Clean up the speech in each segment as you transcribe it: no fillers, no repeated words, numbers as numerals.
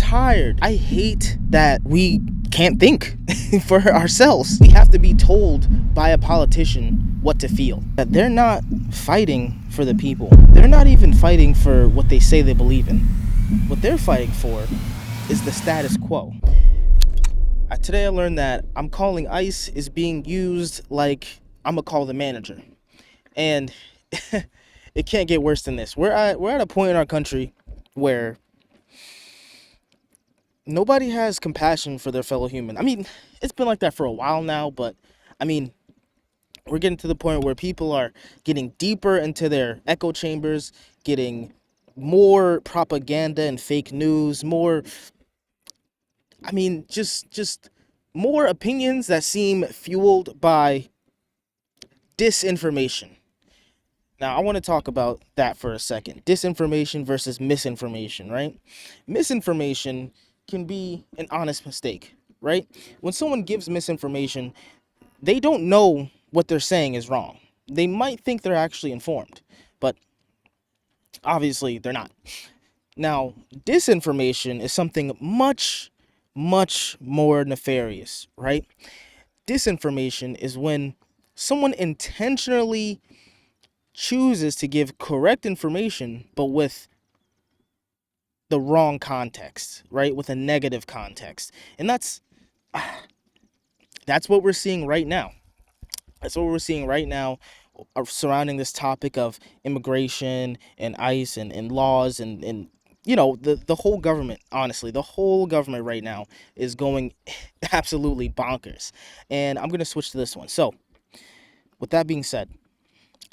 tired. I hate that we can't think for ourselves. We have to be told by a politician what to feel. That they're not fighting for the people. They're not even fighting for what they say they believe in. What they're fighting for is the status quo. Today I learned that I'm calling ICE is being used like I'm gonna call the manager. And it can't get worse than this. We're at a point in our country where nobody has compassion for their fellow human. I mean, it's been like that for a while now, but I mean, we're getting to the point where people are getting deeper into their echo chambers, getting more propaganda and fake news, more, I mean, just more opinions that seem fueled by disinformation. Now, I want to talk about that for a second. Disinformation versus misinformation, right? Misinformation can be an honest mistake, right? When someone gives misinformation, they don't know what they're saying is wrong. They might think they're actually informed, but obviously they're not. Now, disinformation is something much, much more nefarious, right? Disinformation is when someone intentionally chooses to give correct information, but with the wrong context, right? With a negative context. And that's what we're seeing right now. That's what we're seeing right now surrounding this topic of immigration and ICE and laws and the whole government. Honestly, the whole government right now is going absolutely bonkers. And I'm going to switch to this one. So with that being said,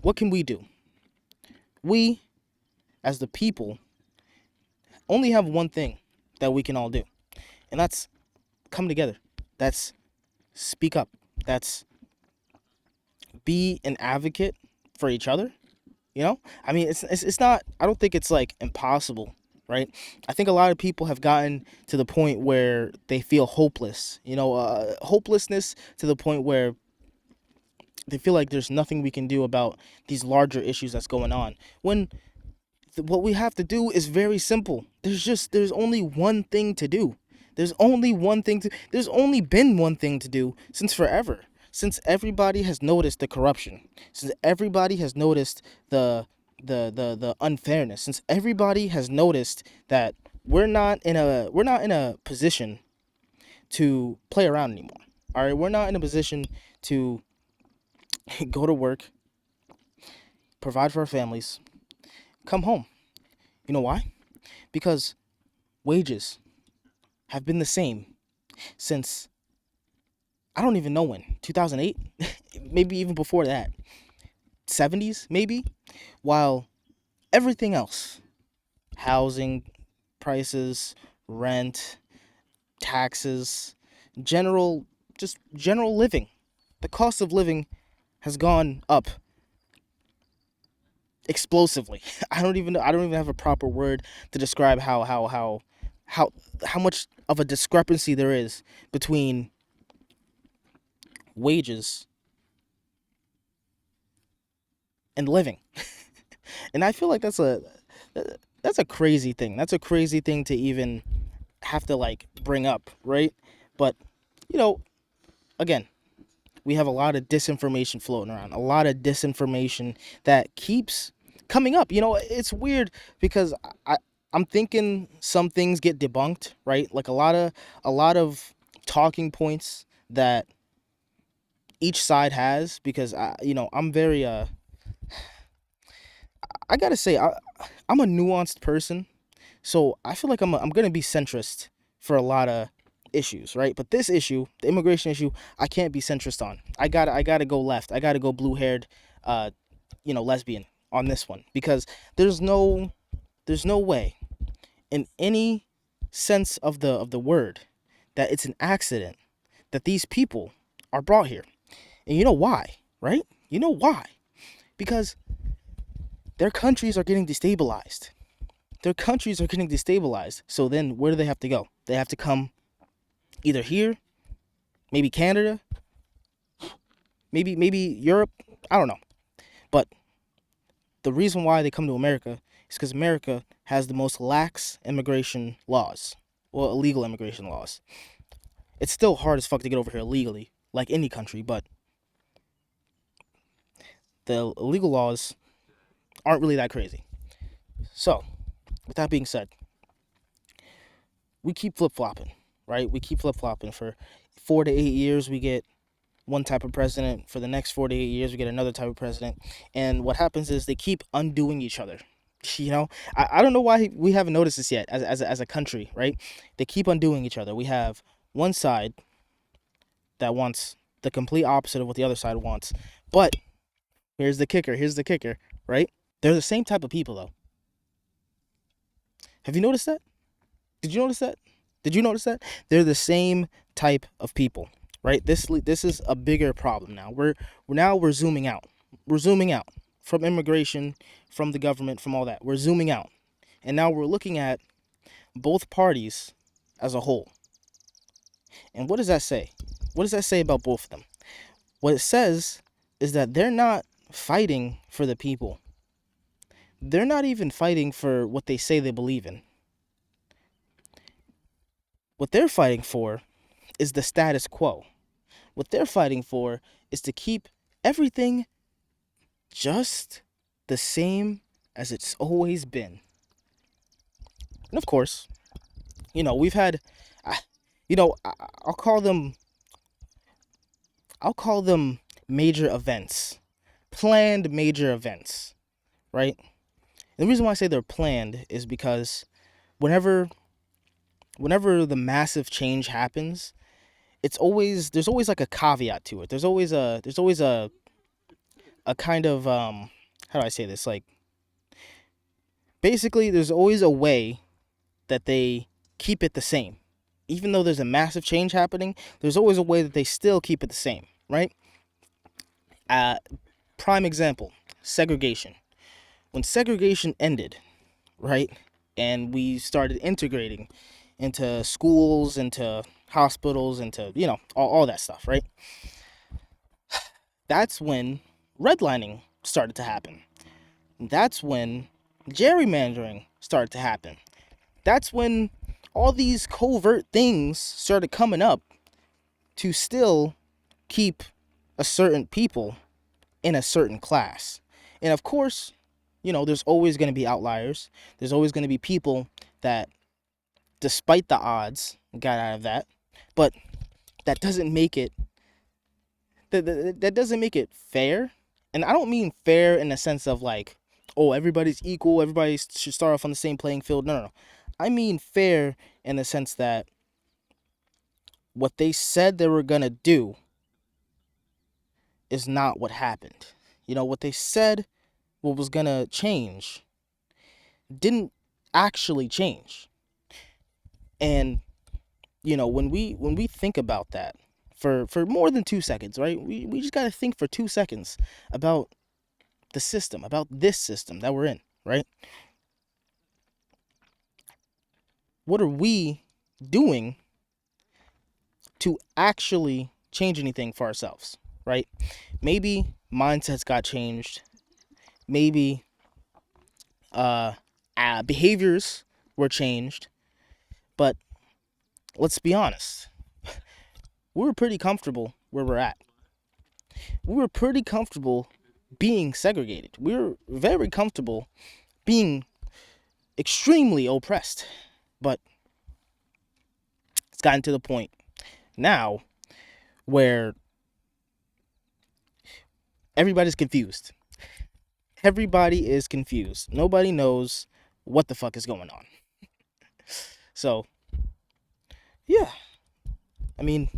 what can we do? We, as the people, only have one thing that we can all do, and that's come together. That's speak up. That's be an advocate for each other. I mean, it's not. I don't think it's like impossible, right? I think a lot of people have gotten to the point where they feel hopeless. Hopelessness to the point where they feel like there's nothing we can do about these larger issues that's going on. When what we have to do is very simple. There's only one thing to do. There's only been one thing to do since forever. Since everybody has noticed the corruption, since everybody has noticed the unfairness, since everybody has noticed that we're not in a position to play around anymore. All right, we're not in a position to go to work, provide for our families, come home. You know why? Because wages have been the same since I don't even know when, 2008, maybe even before that, 70s maybe, while everything else, housing prices, rent, taxes, general living, the cost of living has gone up explosively. I don't even have a proper word to describe how much of a discrepancy there is between wages and living. And I feel like that's a crazy thing. That's a crazy thing to even have to like bring up, right? But you know, again, we have a lot of disinformation floating around, a lot of disinformation that keeps coming up. It's weird because I'm thinking some things get debunked, right? Like a lot of talking points that each side has, because I'm very I gotta say, I'm a nuanced person, so I feel like I'm gonna be centrist for a lot of issues, right? But this issue, the immigration issue, I can't be centrist on. I gotta go left. I gotta go blue haired, lesbian on this one, because there's no there's no way in any sense of the word that it's an accident that these people are brought here. And you know why, right? You know why? Because their countries are getting destabilized. Their countries are getting destabilized. So then where do they have to go? They have to come either here, maybe Canada, maybe Europe. I don't know. But the reason why they come to America is because America has the most lax immigration laws. well, illegal immigration laws. It's still hard as fuck to get over here legally, like any country, but the illegal laws aren't really that crazy. So, with that being said, we keep flip flopping, right? We keep flip flopping for 4 to 8 years. We get one type of president. For the next 4 to 8 years, we get another type of president. And what happens is they keep undoing each other. You know, I don't know why we haven't noticed this yet as a country, right? They keep undoing each other. We have one side that wants the complete opposite of what the other side wants. But here's the kicker, right? They're the same type of people, though. Have you noticed that? Did you notice that? Did you notice that? They're the same type of people, right? This is a bigger problem now. We're zooming out. We're zooming out from immigration, from the government, from all that. We're zooming out. And now we're looking at both parties as a whole. And what does that say? What does that say about both of them? What it says is that they're not fighting for the people. They're not even fighting for what they say they believe in. What they're fighting for is the status quo. What they're fighting for is to keep everything just the same as it's always been. And of course, we've had, I'll call them major events, planned major events, right? And the reason why I say they're planned is because whenever the massive change happens, there's always like a caveat to it. There's always a kind of how do I say this? Like, basically there's always a way that they keep it the same. Even though there's a massive change happening, there's always a way that they still keep it the same, right? Prime example, segregation. When segregation ended, right, and we started integrating into schools, into hospitals, into, all that stuff, right? That's when redlining started to happen. That's when gerrymandering started to happen. That's when all these covert things started coming up to still keep a certain people in a certain class. And of course, there's always going to be outliers. There's always going to be people that, despite the odds, got out of that. But that doesn't make it that doesn't make it fair. And I don't mean fair in the sense of like, oh, everybody's equal, everybody should start off on the same playing field. No. I mean fair in the sense that what they said they were going to do is not what happened. What they said what was going to change didn't actually change. And when we think about that for more than 2 seconds, right? We just got to think for 2 seconds about the system, about this system that we're in, right? What are we doing to actually change anything for ourselves, right? Maybe mindsets got changed. Maybe behaviors were changed. But let's be honest. We were pretty comfortable where we're at. We were pretty comfortable being segregated. We were very comfortable being extremely oppressed. But it's gotten to the point now where everybody's confused. Everybody is confused. Nobody knows what the fuck is going on. So, yeah. I mean,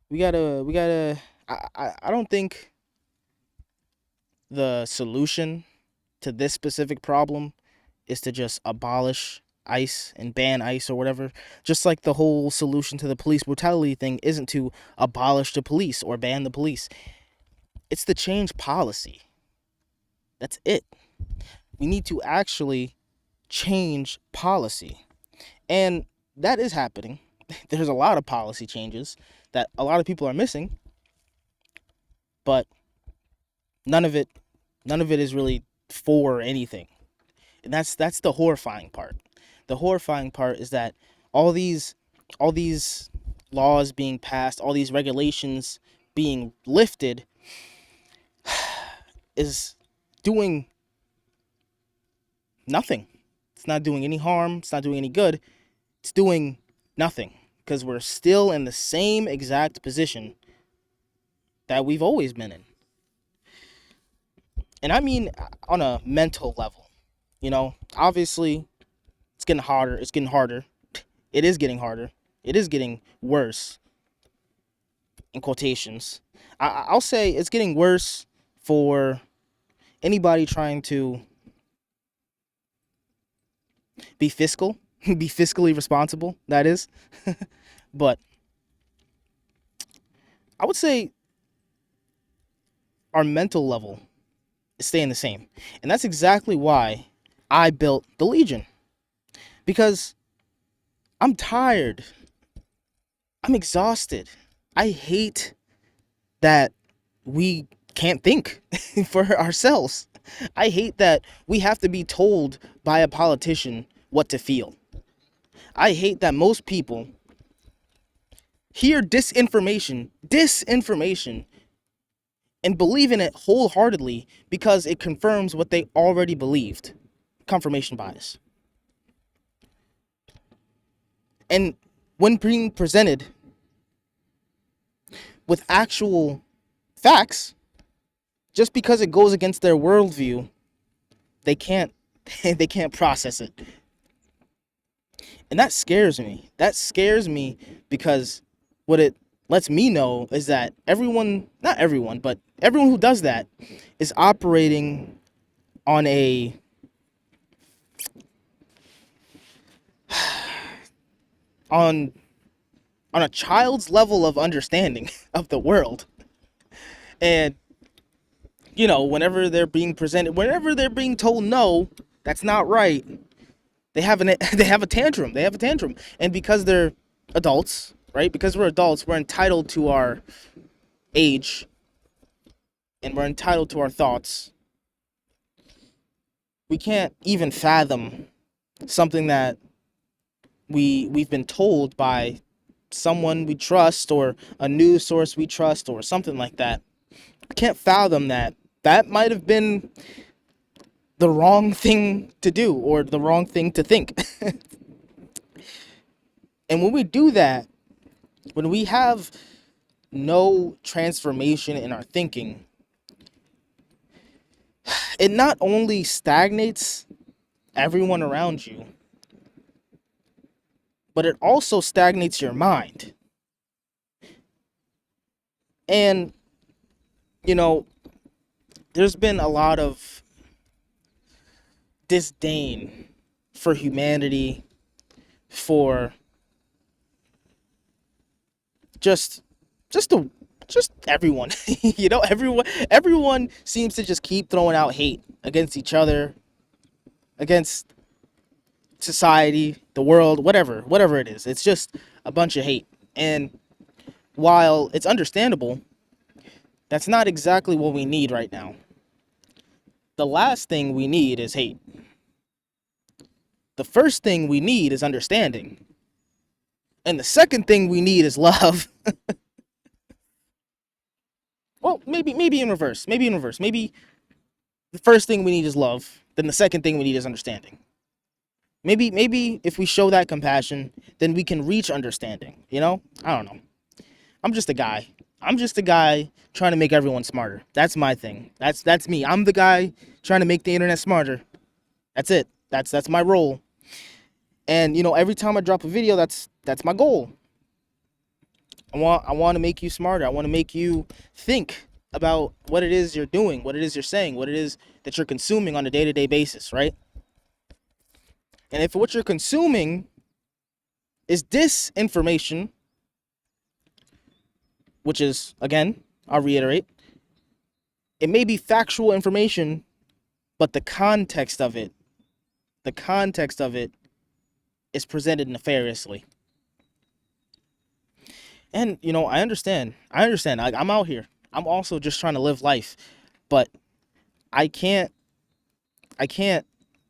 we gotta, I don't think the solution to this specific problem is to just abolish ICE and ban ICE or whatever. Just like the whole solution to the police brutality thing isn't to abolish the police or ban the police. It's to change policy. That's it. We need to actually change policy. And that is happening. There's a lot of policy changes that a lot of people are missing, but none of it is really for anything. And that's the horrifying part. The horrifying part is that all these all these laws being passed, all these regulations being lifted is doing nothing. It's not doing any harm, it's not doing any good. It's doing nothing because we're still in the same exact position that we've always been in. And I mean on a mental level. Obviously it's getting harder. It's getting harder. It is getting harder. It is getting worse in quotations. I'll say it's getting worse for anybody trying to be fiscal, be fiscally responsible, that is. But I would say our mental level is staying the same. And that's exactly why I built the Legion. Because I'm tired. I'm exhausted. I hate that we can't think for ourselves. I hate that we have to be told by a politician what to feel. I hate that most people hear disinformation, and believe in it wholeheartedly because it confirms what they already believed. Confirmation bias. And when being presented with actual facts, just because it goes against their worldview, they can't they can't process it. And that scares me. That scares me because what it lets me know is that everyone, not everyone, but everyone who does that is operating on a on on a child's level of understanding of the world. And whenever they're being presented, whenever they're being told no, that's not right, they have they have a tantrum. They have a tantrum. And because they're adults, right? Because we're adults, we're entitled to our age and we're entitled to our thoughts. We can't even fathom something that we've been told by someone we trust or a news source we trust or something like that. I can't fathom that might have been the wrong thing to do or the wrong thing to think. And when we do that, when we have no transformation in our thinking, it not only stagnates everyone around you, but it also stagnates your mind. And, there's been a lot of disdain for humanity, for just the just everyone. Everyone seems to just keep throwing out hate against each other, against society, the world, whatever it is. It's just a bunch of hate. And while it's understandable, that's not exactly what we need right now. The last thing we need is hate. The first thing we need is understanding. And the second thing we need is love. Well, maybe in reverse. Maybe in reverse. Maybe the first thing we need is love. Then the second thing we need is understanding. Maybe if we show that compassion, then we can reach understanding. I don't know. I'm just a guy. I'm just a guy trying to make everyone smarter. That's my thing. That's me. I'm the guy trying to make the internet smarter. That's it. That's my role. And every time I drop a video, that's my goal. I want to make you smarter. I want to make you think about what it is you're doing, what it is you're saying, what it is that you're consuming on a day-to-day basis, right? And if what you're consuming is disinformation, which is, again, I'll reiterate, it may be factual information, but the context of it is presented nefariously. And, I understand. I'm out here. I'm also just trying to live life. But I can't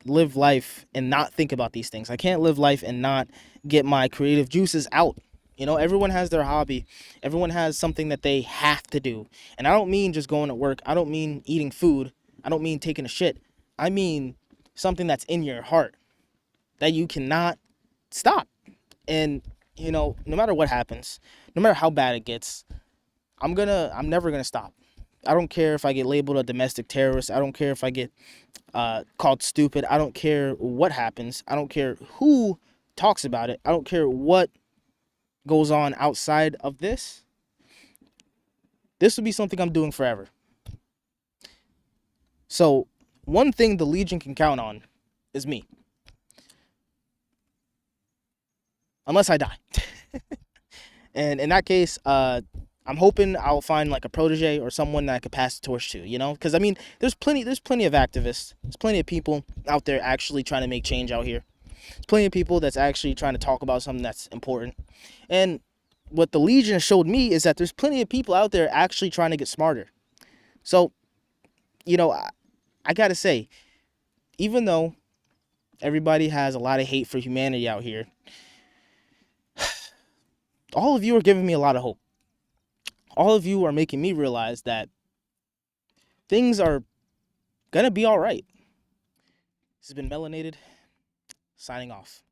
live life and not think about these things. I can't live life and not get my creative juices out. You know, everyone has their hobby. Everyone has something that they have to do. And I don't mean just going to work. I don't mean eating food. I don't mean taking a shit. I mean something that's in your heart that you cannot stop. And you know, no matter what happens, no matter how bad it gets, I'm never gonna stop. I don't care if I get labeled a domestic terrorist. I don't care if I get called stupid. I don't care what happens. I don't care who talks about it. I don't care what goes on outside of this. This will be something I'm doing forever. So, one thing the Legion can count on is me, unless I die. And in that case, I'm hoping I'll find like a protege or someone that I could pass the torch to, you know? Because I mean, there's plenty of activists, there's plenty of people out there actually trying to make change out here. There's plenty of people that's actually trying to talk about something that's important. And what the Legion showed me is that there's plenty of people out there actually trying to get smarter. So, you know, I gotta say, even though everybody has a lot of hate for humanity out here, all of you are giving me a lot of hope. All of you are making me realize that things are gonna be all right. This has been Melanated, signing off.